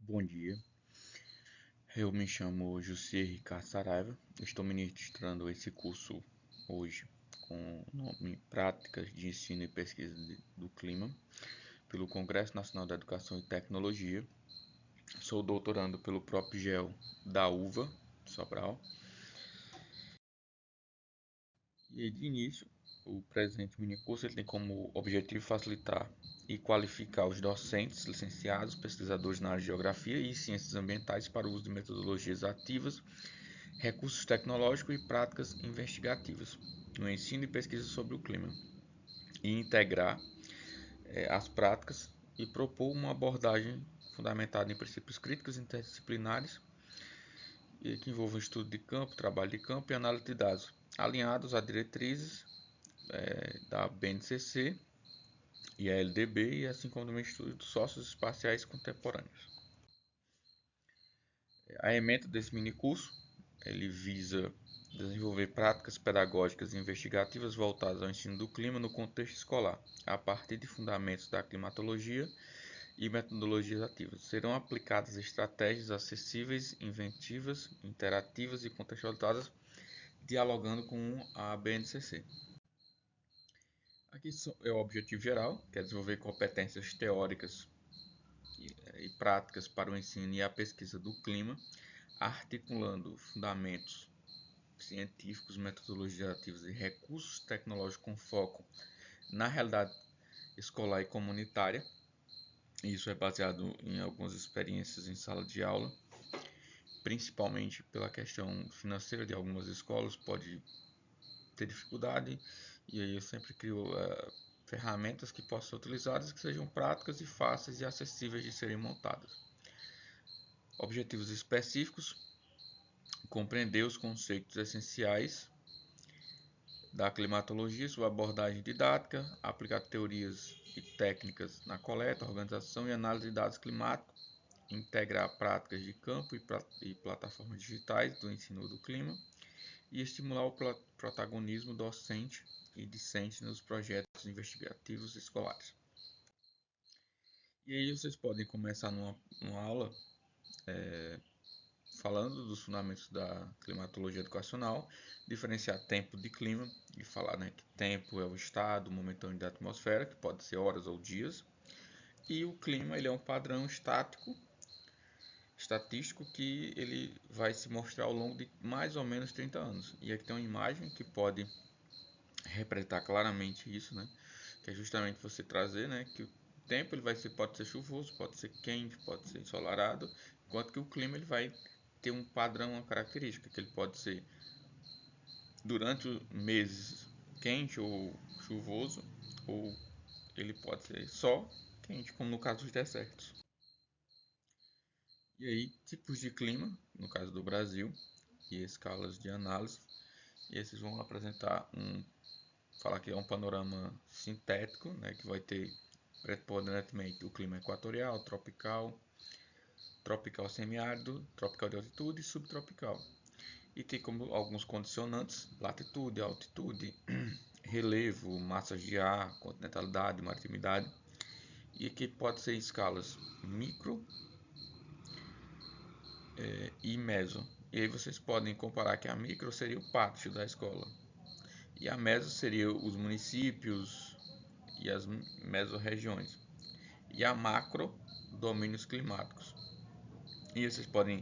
Bom dia, eu me chamo José Ricardo Saraiva, estou ministrando esse curso hoje com o nome Práticas de Ensino e Pesquisa do Clima, pelo Congresso Nacional da Educação e Tecnologia. Sou doutorando pelo PropGel da UVA, de Sobral. E de início, o presente minicurso ele tem como objetivo facilitar e qualificar os docentes, licenciados, pesquisadores na área de Geografia e Ciências Ambientais para o uso de metodologias ativas, recursos tecnológicos e práticas investigativas no ensino e pesquisa sobre o clima, e integrar as práticas e propor uma abordagem fundamentada em princípios críticos interdisciplinares e que envolvam estudo de campo, trabalho de campo e análise de dados, alinhados a diretrizes da BNCC e a LDB, e assim como do Instituto de Sócios Espaciais Contemporâneos. A ementa desse minicurso ele visa desenvolver práticas pedagógicas e investigativas voltadas ao ensino do clima no contexto escolar, a partir de fundamentos da climatologia e metodologias ativas. Serão aplicadas estratégias acessíveis, inventivas, interativas e contextualizadas, dialogando com a BNCC. Aqui é o objetivo geral, que é desenvolver competências teóricas e práticas para o ensino e a pesquisa do clima, articulando fundamentos científicos, metodologias ativas e recursos tecnológicos com foco na realidade escolar e comunitária. Isso é baseado em algumas experiências em sala de aula, principalmente pela questão financeira de algumas escolas, pode ter dificuldade, e aí eu sempre crio ferramentas que possam ser utilizadas, que sejam práticas e fáceis e acessíveis de serem montadas. Objetivos específicos: compreender os conceitos essenciais da climatologia, sua abordagem didática, aplicar teorias e técnicas na coleta, organização e análise de dados climáticos, integrar práticas de campo e plataformas digitais do ensino do clima e estimular o protagonismo docente e discente nos projetos investigativos escolares. E aí vocês podem começar numa aula falando dos fundamentos da climatologia educacional, diferenciar tempo de clima e falar que tempo é o estado momentâneo da atmosfera, que pode ser horas ou dias, e o clima ele é um padrão estatístico que ele vai se mostrar ao longo de mais ou menos 30 anos. E aqui tem uma imagem que pode representar claramente isso, que é justamente você trazer que o tempo ele pode ser chuvoso, pode ser quente, pode ser ensolarado, enquanto que o clima ele vai ter um padrão, uma característica, que ele pode ser durante meses quente ou chuvoso, ou ele pode ser só quente, como no caso dos desertos. E aí, tipos de clima, no caso do Brasil, e escalas de análise, e esses vão apresentar falar que é um panorama sintético, que vai ter preponderantemente o clima equatorial, tropical, tropical semiárido, tropical de altitude e subtropical. E tem como alguns condicionantes: latitude, altitude, relevo, massas de ar, continentalidade, maritimidade. E aqui pode ser em escalas micro e meso. E aí vocês podem comparar que a micro seria o pátio da escola e a meso seria os municípios e as mesorregiões, e a macro, domínios climáticos. E vocês podem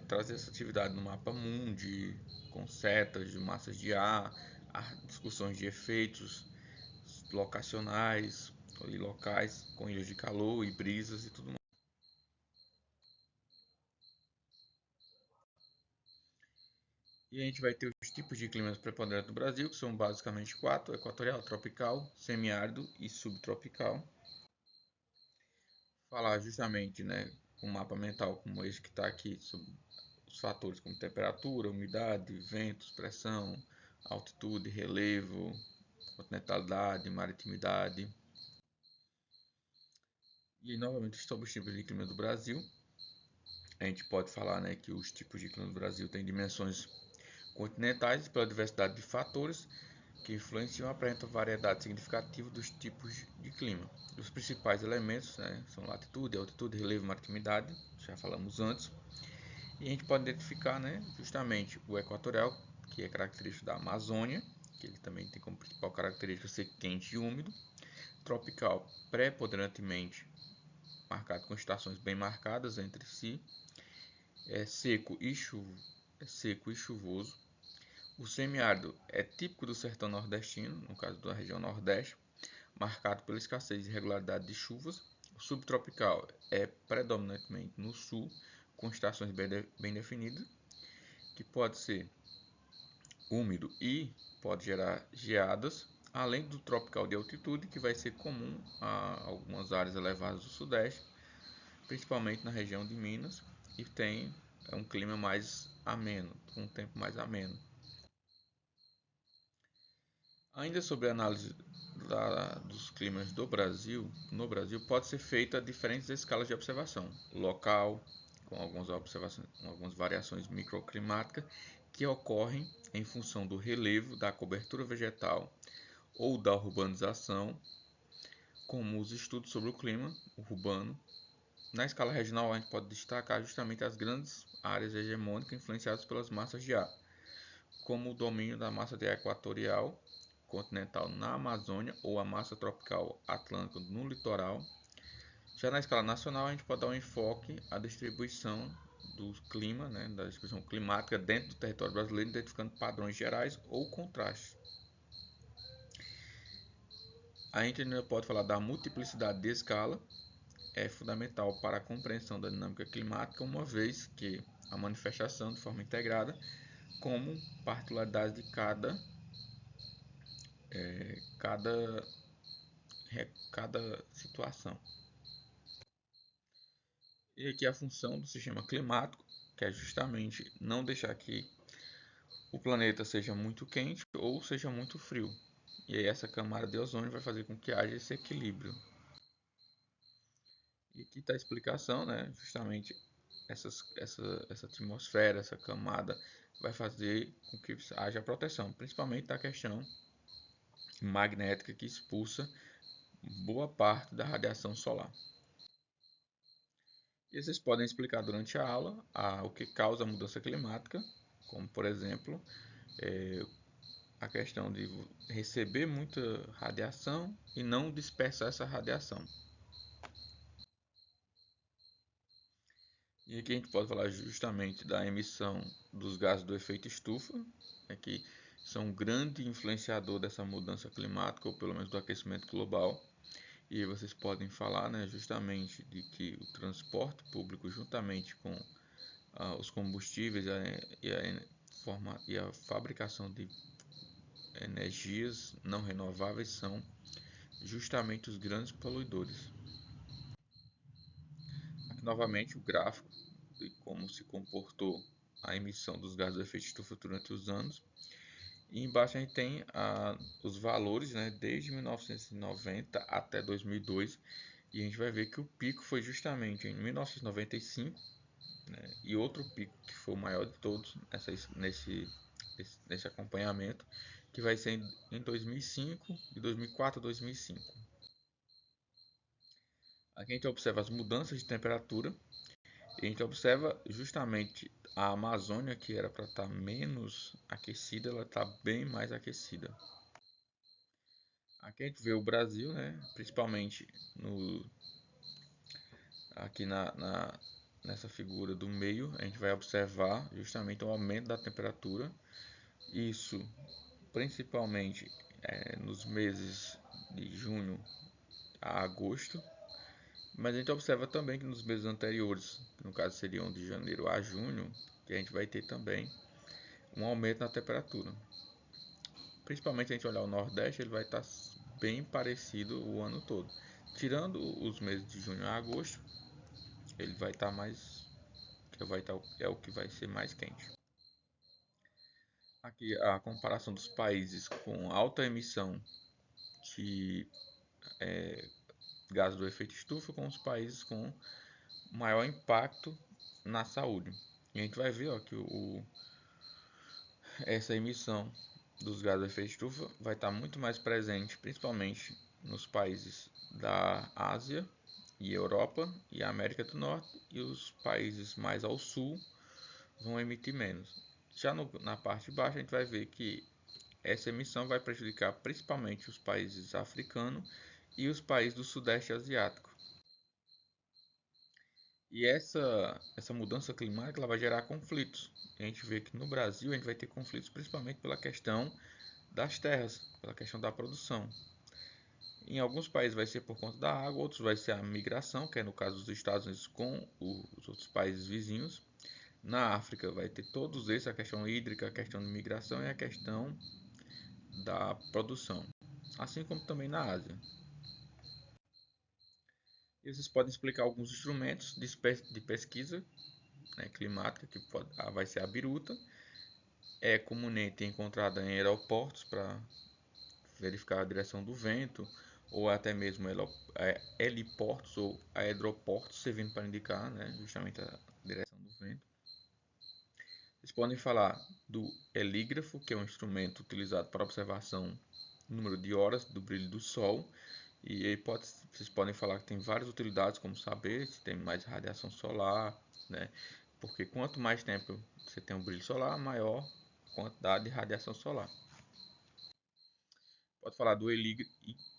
trazer essa atividade no mapa mundi, com setas de massas de ar, discussões de efeitos locacionais, locais, com ilhas de calor e brisas e tudo mais. E a gente vai ter os tipos de climas preponderantes do Brasil, que são basicamente 4: equatorial, tropical, semiárido e subtropical. Falar justamente, um mapa mental como esse que está aqui, sobre os fatores como temperatura, umidade, ventos, pressão, altitude, relevo, continentalidade, maritimidade. E novamente sobre os tipos de clima do Brasil, a gente pode falar que os tipos de clima do Brasil têm dimensões continentais pela diversidade de fatores, que influenciam e apresentam variedade significativa dos tipos de clima. Os principais elementos, né, são latitude, altitude, relevo e maritimidade, já falamos antes. E a gente pode identificar, né, justamente o equatorial, que é característico da Amazônia, que ele também tem como principal característica ser quente e úmido. Tropical, preponderantemente marcado com estações bem marcadas entre si. É seco e chuvoso. O semiárido é típico do sertão nordestino, no caso da região nordeste, marcado pela escassez e irregularidade de chuvas. O subtropical é predominantemente no sul, com estações bem definidas, que pode ser úmido e pode gerar geadas, além do tropical de altitude, que vai ser comum a algumas áreas elevadas do sudeste, principalmente na região de Minas, e tem um clima mais ameno, com um tempo mais ameno. Ainda sobre a análise dos climas do Brasil, no Brasil pode ser feita diferentes escalas de observação: local, com algumas variações microclimáticas que ocorrem em função do relevo, da cobertura vegetal ou da urbanização, como os estudos sobre o clima urbano. Na escala regional, a gente pode destacar justamente as grandes áreas hegemônicas influenciadas pelas massas de ar, como o domínio da massa de ar equatorial continental na Amazônia ou a massa tropical atlântica no litoral. Já na escala nacional, a gente pode dar um enfoque à distribuição do clima, né, da distribuição climática dentro do território brasileiro, identificando padrões gerais ou contrastes. A gente ainda pode falar da multiplicidade de escala, é fundamental para a compreensão da dinâmica climática, uma vez que a manifestação de forma integrada como particularidade de cada, cada situação. E aqui a função do sistema climático, que é justamente não deixar que o planeta seja muito quente ou seja muito frio. E aí essa camada de ozônio vai fazer com que haja esse equilíbrio. E aqui está a explicação, né? Justamente essa atmosfera, essa camada vai fazer com que haja proteção, principalmente da questão magnética que expulsa boa parte da radiação solar. E vocês podem explicar durante a aula o que causa a mudança climática, como por exemplo a questão de receber muita radiação e não dispersar essa radiação. E aqui a gente pode falar justamente da emissão dos gases do efeito estufa, que são um grande influenciador dessa mudança climática, ou pelo menos do aquecimento global. E vocês podem falar, né, justamente de que o transporte público, juntamente com os combustíveis e a fabricação de energias não renováveis, são justamente os grandes poluidores. Aqui novamente o gráfico de como se comportou a emissão dos gases do efeito estufa durante os anos. E embaixo a gente tem os valores, né, desde 1990 até 2002, e a gente vai ver que o pico foi justamente em 1995, né, e outro pico que foi o maior de todos nesse acompanhamento, que vai ser em 2005, de 2004 a 2005. Aqui a gente observa as mudanças de temperatura, e a gente observa justamente a Amazônia, que era para estar menos aquecida, ela está bem mais aquecida. Aqui a gente vê o Brasil, né, principalmente aqui nessa figura do meio, a gente vai observar justamente o aumento da temperatura, isso principalmente nos meses de junho a agosto, mas a gente observa também que nos meses anteriores, que no caso seriam de janeiro a junho, que a gente vai ter também um aumento na temperatura. Principalmente se a gente olhar o Nordeste, ele vai estar bem parecido o ano todo. Tirando os meses de junho a agosto, ele vai estar mais, é o que vai ser mais quente. Aqui a comparação dos países com alta emissão de gases do efeito estufa com os países com maior impacto na saúde. E a gente vai ver ó, que essa emissão dos gases de efeito estufa vai estar muito mais presente, principalmente nos países da Ásia e Europa e América do Norte, e os países mais ao sul vão emitir menos. Já na parte de baixo a gente vai ver que essa emissão vai prejudicar principalmente os países africanos e os países do Sudeste Asiático. E essa mudança climática ela vai gerar conflitos. A gente vê que no Brasil a gente vai ter conflitos principalmente pela questão das terras, pela questão da produção. Em alguns países vai ser por conta da água, outros vai ser a migração, que é no caso dos Estados Unidos com os outros países vizinhos. Na África vai ter todos esses, a questão hídrica, a questão de migração e a questão da produção, assim como também na Ásia. E vocês podem explicar alguns instrumentos de pesquisa, né, climática, que vai ser a biruta, é comumente encontrada em aeroportos para verificar a direção do vento, ou até mesmo heliportos ou aeroportos, servindo para indicar, né, justamente a direção do vento. Vocês podem falar do helígrafo, que é um instrumento utilizado para observação do número de horas do brilho do Sol. E aí vocês podem falar que tem várias utilidades, como saber se tem mais radiação solar, né? Porque quanto mais tempo você tem um brilho solar, maior a quantidade de radiação solar. Pode falar do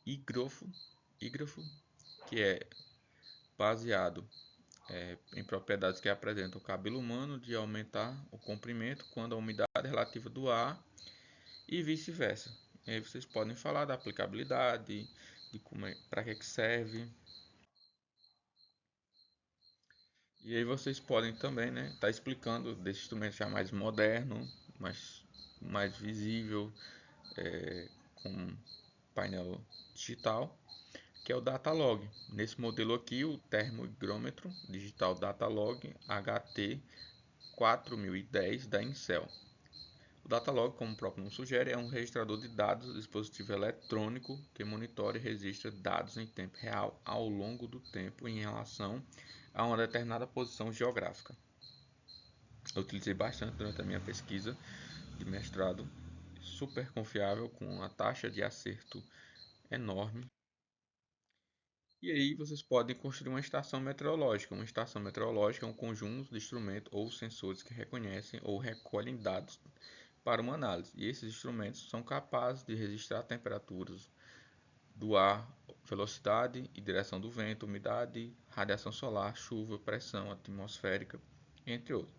hígrafo, que é baseado em propriedades que apresentam o cabelo humano de aumentar o comprimento quando a umidade relativa do ar e vice-versa. E aí vocês podem falar da aplicabilidade, de como para que serve. E aí vocês podem também, né, tá explicando desse instrumento já mais moderno, mais visível, com painel digital, que é o Datalog. Nesse modelo aqui, o termohigrômetro digital Datalog HT 4010 da Incel. O Datalog, como o próprio nome sugere, é um registrador de dados, dispositivo eletrônico que monitora e registra dados em tempo real ao longo do tempo em relação a uma determinada posição geográfica. Eu utilizei bastante durante a minha pesquisa de mestrado, super confiável, com uma taxa de acerto enorme. E aí vocês podem construir uma estação meteorológica. Uma estação meteorológica é um conjunto de instrumentos ou sensores que reconhecem ou recolhem dados para uma análise. E esses instrumentos são capazes de registrar temperaturas do ar, velocidade e direção do vento, umidade, radiação solar, chuva, pressão atmosférica, entre outros.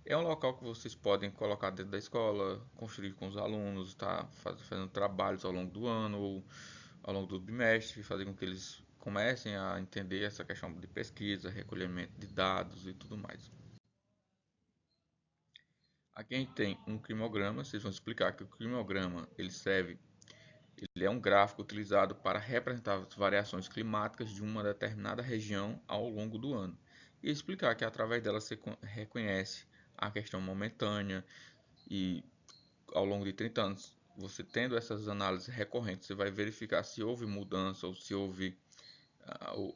É um local que vocês podem colocar dentro da escola, construir com os alunos, tá fazendo trabalhos ao longo do ano ou ao longo do bimestre, fazer com que eles comecem a entender essa questão de pesquisa, recolhimento de dados e tudo mais. Aqui a gente tem um climograma. Vocês vão explicar que o climograma ele é um gráfico utilizado para representar as variações climáticas de uma determinada região ao longo do ano e explicar que através dela você reconhece a questão momentânea e ao longo de 30 anos, você tendo essas análises recorrentes, você vai verificar se houve mudança ou se houve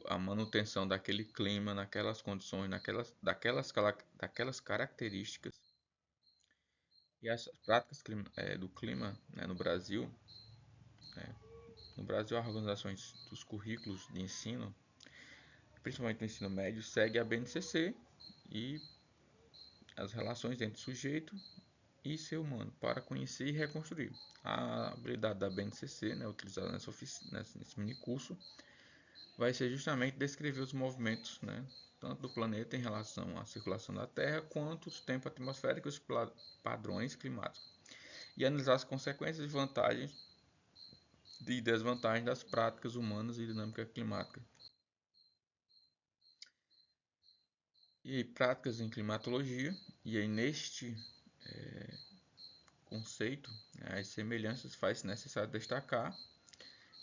a manutenção daquele clima, naquelas condições, daquelas características. E as práticas do clima, né, no Brasil, as organizações dos currículos de ensino, principalmente no ensino médio, segue a BNCC e as relações entre sujeito e ser humano para conhecer e reconstruir. A habilidade da BNCC, né, utilizada nesse mini curso, vai ser justamente descrever os movimentos, né, tanto do planeta em relação à circulação da Terra, quanto os tempos atmosféricos e padrões climáticos, e analisar as consequências e vantagens e desvantagens das práticas humanas e dinâmica climática. E práticas em climatologia, e aí neste conceito, as semelhanças faz necessário destacar